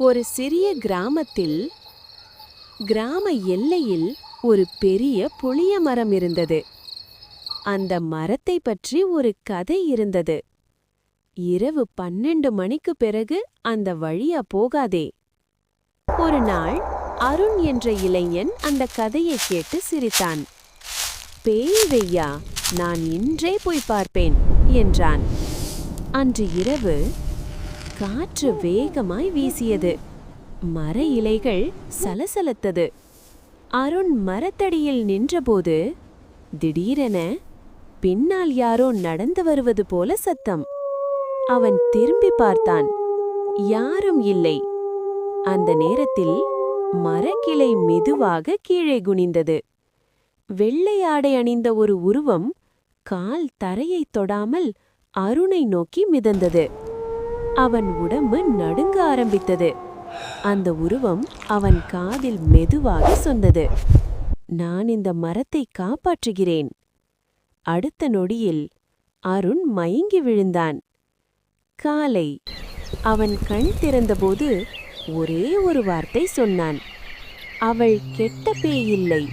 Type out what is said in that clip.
ஒரு சிறிய கிராமத்தில் கிராம எல்லையில் ஒரு பெரிய புளிய மரம் இருந்தது. அந்த மரத்தை பற்றி ஒரு கதை இருந்தது. இரவு 12 மணிக்கு பிறகு அந்த வழியா போகாதே. ஒரு நாள் அருண் என்ற இளைஞன் அந்த கதையை கேட்டு சிரித்தான். பேய் வெய்யா, நான் இன்றே போய் பார்ப்பேன் என்றான். அன்று இரவு காற்று வேகமாய் வீசியது. மர இலைகள் சலசலத்தது. அருண் மரத்தடியில் நின்றபோது திடீரென பின்னால் யாரோ நடந்து வருவது போல சத்தம். அவன் திரும்பி பார்த்தான். யாரும் இல்லை. அந்த நேரத்தில் மரக்கிளை மெதுவாக கீழே குனிந்தது. வெள்ளை ஆடை அணிந்த ஒரு உருவம் கால் தரையைத் தொடாமல் அருணை நோக்கி மிதந்தது. அவன் உடம்பு நடுங்க ஆரம்பித்தது. அந்த உருவம் அவன் காதில் மெதுவாக சொன்னது, நான் இந்த மரத்தை காப்பாற்றுகிறேன். அடுத்த நொடியில் அருண் மயங்கி விழுந்தான். காலை அவன் கண் திறந்தபோது ஒரே ஒரு வார்த்தை சொன்னான். அவள் கெட்ட பேய் இல்லை.